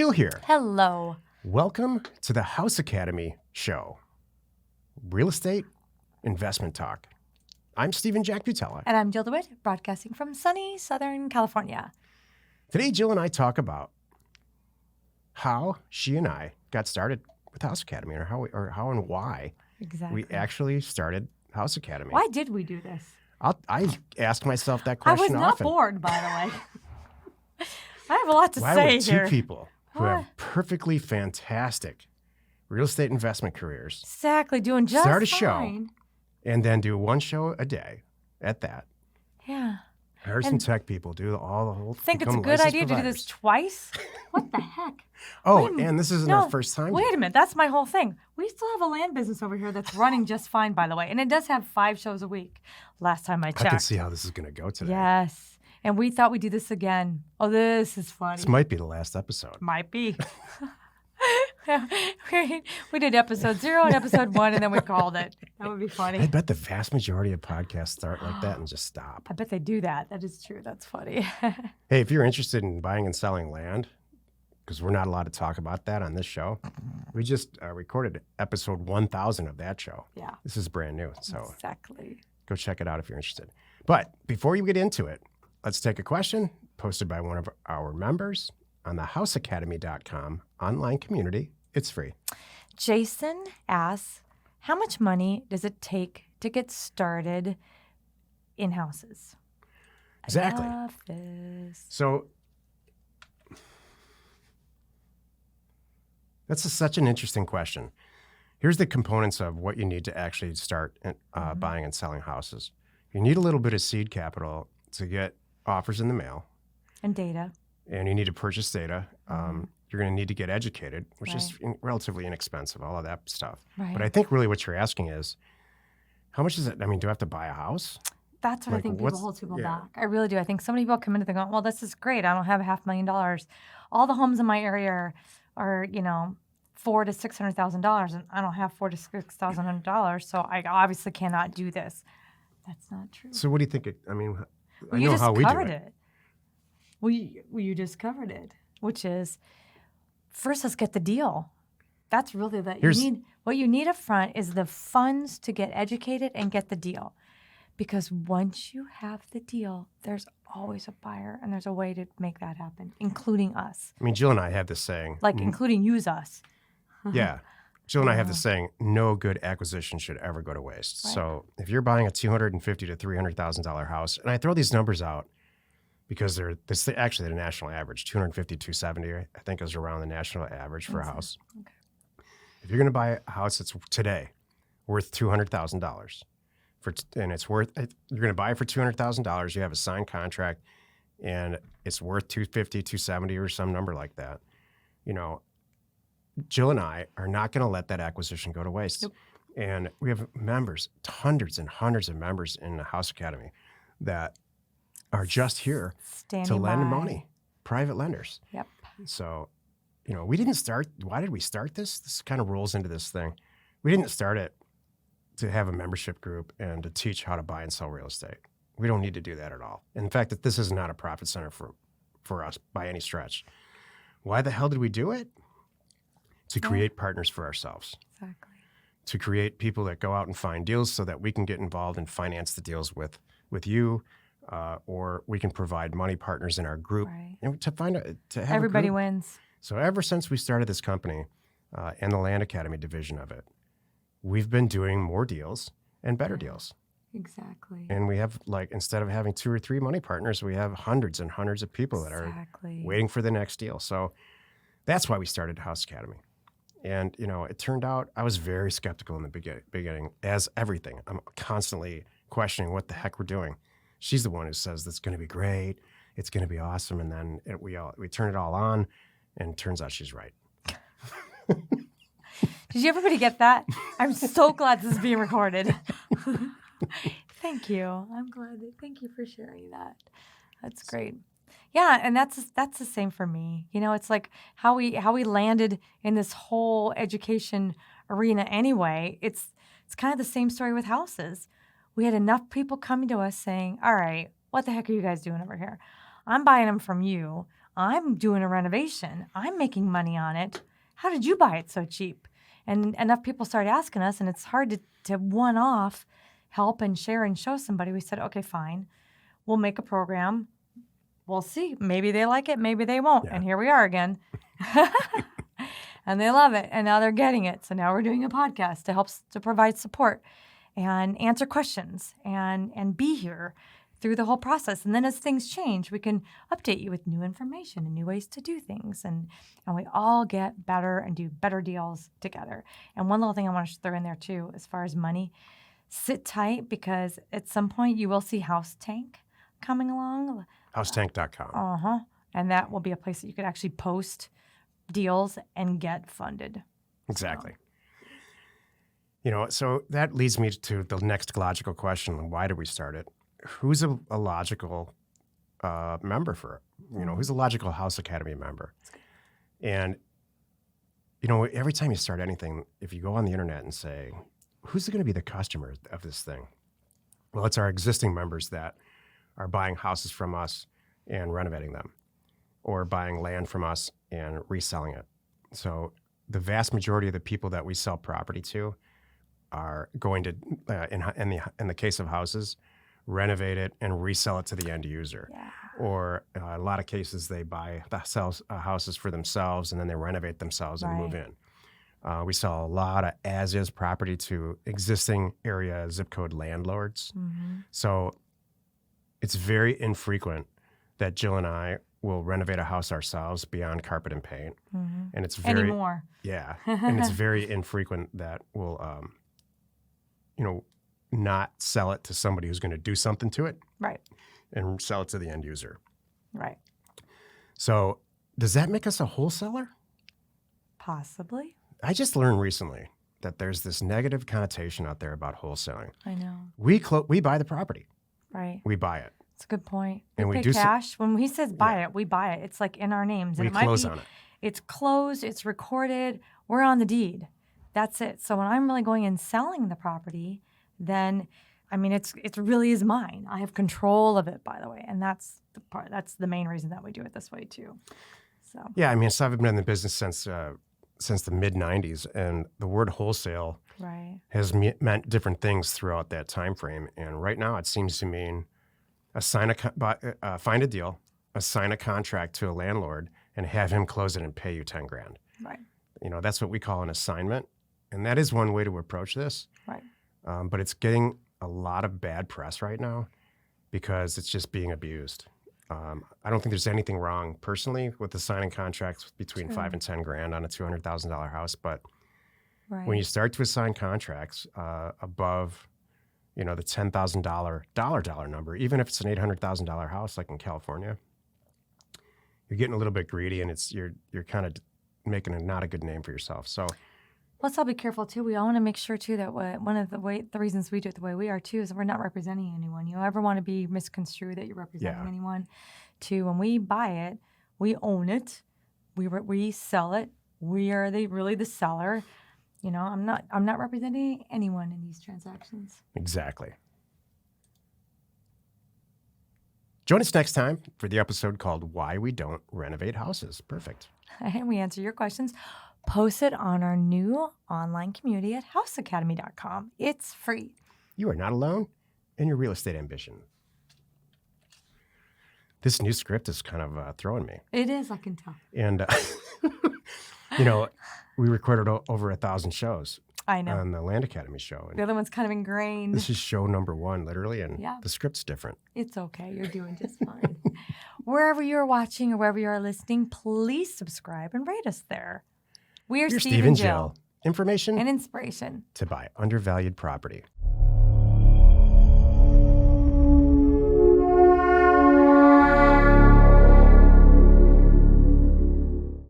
Jill here. Hello. Welcome to the House Academy show. Real estate investment talk. I'm Stephen Jack Butala. And I'm Jill DeWit, broadcasting from sunny Southern California. Today, Jill and I talk about how she and I got started with House Academy, or how and why Exactly. we actually started House Academy. Why did we do this? I ask myself that question often. I was not bored, by the way. I have a lot to Why say would two here. people who What? have perfectly fantastic real estate investment careers Exactly, doing just start a fine. show and then do one show a day at that? Yeah. Hire some tech people, do the whole. Think it's a become good licensed idea to do providers. this twice? What the heck? Oh, Wait a minute. and this isn't No, our first time. Wait a minute. That's my whole thing. We still have a land business over here that's running just fine, by the way. And it does have 5 shows a week, last time I checked. I can see how this is going to go today. Yes. And we thought we'd do this again. Oh, this is funny. This might be the last episode. Might be. we did episode 0 and episode 1, and then we called it. That would be funny. I bet the vast majority of podcasts start like that and just stop. I bet they do that. That is true. That's funny. Hey, if you're interested in buying and selling land, because we're not allowed to talk about that on this show, we just recorded episode 1000 of that show. Yeah. This is brand new, so Exactly. go check it out if you're interested. But before you get into it, let's take a question posted by one of our members on the houseacademy.com online community. It's free. Jason asks, how much money does it take to get started in houses? Exactly. I love this. So that's such an interesting question. Here's the components of what you need to actually start buying and selling houses. You need a little bit of seed capital to get offers in the mail. And data. And you need to purchase data. You're going to need to get educated, which is Right. relatively inexpensive, all of that stuff. Right. But I think really what you're asking is, how much is it? I mean, do I have to buy a house? That's what I Like, think what's- people hold people yeah. back. I really do. I think so many people come into the going, well, this is great. I don't have $500,000. All the homes in my area are $400,000 to $600,000, and I don't have $400,000 to $6,000, so I obviously cannot do this. That's not true. So what do you think? I mean, Well, I you know just how we do covered it. it. Well, you just covered it, which is first let's get the deal. That's really what you need up front is the funds to get educated and get the deal. Because once you have the deal, there's always a buyer and there's a way to make that happen, including us. I mean, Jill and I have this saying. Like including use us. Yeah. Jill and I have this saying, no good acquisition should ever go to waste. Right. So if you're buying a $250,000 to $300,000 house, and I throw these numbers out because this actually the national average, 250, 270, I think is around the national average for a house. Okay. If you're going to buy a house that's today worth $200,000, you're going to buy it for $200,000, you have a signed contract, and it's worth $250,000, $270,000 or some number like that, Jill and I are not going to let that acquisition go to waste. Nope. And we have members, hundreds and hundreds of members in the House Academy that are just here Standing to lend by. money, private lenders. Yep. So, we didn't start. Why did we start this? This kind of rolls into this thing. We didn't start it to have a membership group and to teach how to buy and sell real estate. We don't need to do that at all. In fact, this is not a profit center for us by any stretch. Why the hell did we do it? To create partners for ourselves. Exactly. To create people that go out and find deals so that we can get involved and finance the deals with you, or we can provide money partners in our group. Right. To have Everybody a group. wins. So ever since we started this company and the Land Academy division of it, we've been doing more deals and better deals. Exactly. And we have, instead of having 2 or 3 money partners, we have hundreds and hundreds of people that are waiting for the next deal. So that's why we started House Academy. And, it turned out I was very skeptical in the beginning, as everything. I'm constantly questioning what the heck we're doing. She's the one who says that's going to be great. It's going to be awesome. And then we turn it all on, and it turns out she's right. Did everybody get that? I'm so glad this is being recorded. Thank you. I'm glad. Thank you for sharing that. That's great. Yeah, and that's the same for me. It's like how we landed in this whole education arena anyway. It's kind of the same story with houses. We had enough people coming to us saying, all right, what the heck are you guys doing over here? I'm buying them from you. I'm doing a renovation. I'm making money on it. How did you buy it so cheap? And enough people started asking us, and it's hard to one-off help and share and show somebody. We said, okay, fine. We'll make a program. We'll see. Maybe they like it. Maybe they won't. Yeah. And here we are again. And they love it. And now they're getting it. So now we're doing a podcast to help to provide support and answer questions and be here through the whole process. And then as things change, we can update you with new information and new ways to do things. And we all get better and do better deals together. And one little thing I want to throw in there too, as far as money, sit tight, because at some point you will see House Tank coming along. Housetank.com. And that will be a place that you could actually post deals and get funded. Exactly. So that leads me to the next logical question. Why did we start it? Who's a logical member for it? Who's a logical House Academy member? And, every time you start anything, if you go on the internet and say, who's going to be the customer of this thing? Well, it's our existing members that are buying houses from us and renovating them, or buying land from us and reselling it. So the vast majority of the people that we sell property to are going to, in the case of houses, renovate it and resell it to the end user. Yeah. Or a lot of cases, they buy houses for themselves and then they renovate themselves and move in. We sell a lot of as-is property to existing area zip code landlords. Mm-hmm. So it's very infrequent that Jill and I will renovate a house ourselves beyond carpet and paint. Mm-hmm. And it's very anymore. Yeah. And it's very infrequent that we'll not sell it to somebody who's going to do something to it. Right. And sell it to the end user. Right. So does that make us a wholesaler? Possibly. I just learned recently that there's this negative connotation out there about wholesaling. I know. We buy the property. Right. We buy it. It's a good point. And we we pay do cash. When he says buy it, we buy it. It's like in our names. We close on it. It's closed. It's recorded. We're on the deed. That's it. So when I'm really going and selling the property, then it really is mine. I have control of it, by the way, and that's the part. That's the main reason that we do it this way too. So yeah, so I've been in the business since the mid '90s, and the word wholesale has meant different things throughout that time frame. And right now, it seems to mean find a deal, assign a contract to a landlord, and have him close it and pay you $10,000. Right. That's what we call an assignment, and that is one way to approach this. Right. But it's getting a lot of bad press right now because it's just being abused. I don't think there's anything wrong personally with assigning contracts between $5,000 and $10,000 on a $200,000 house, but when you start to assign contracts above, the $10,000 dollar number, even if it's an $800,000 house like in California, you're getting a little bit greedy, and you're kind of making not a good name for yourself. So. Let's all be careful too. We all want to make sure too that one of the reasons we do it the way we are too is we're not representing anyone. You ever want to be misconstrued that you're representing anyone? When we buy it, we own it. We sell it. We are really the seller. I'm not representing anyone in these transactions. Exactly. Join us next time for the episode called Why We Don't Renovate Houses. Perfect. And we answer your questions. Post it on our new online community at houseacademy.com. It's free. You are not alone in your real estate ambition. This new script is kind of throwing me. It is, I can tell. And, we recorded over 1,000 shows. I know. On the Land Academy show. The other one's kind of ingrained. This is show number 1, literally, and the script's different. It's okay. You're doing just fine. Wherever you're watching or wherever you are listening, please subscribe and rate us there. We're Steve and Jill. Information and inspiration to buy undervalued property.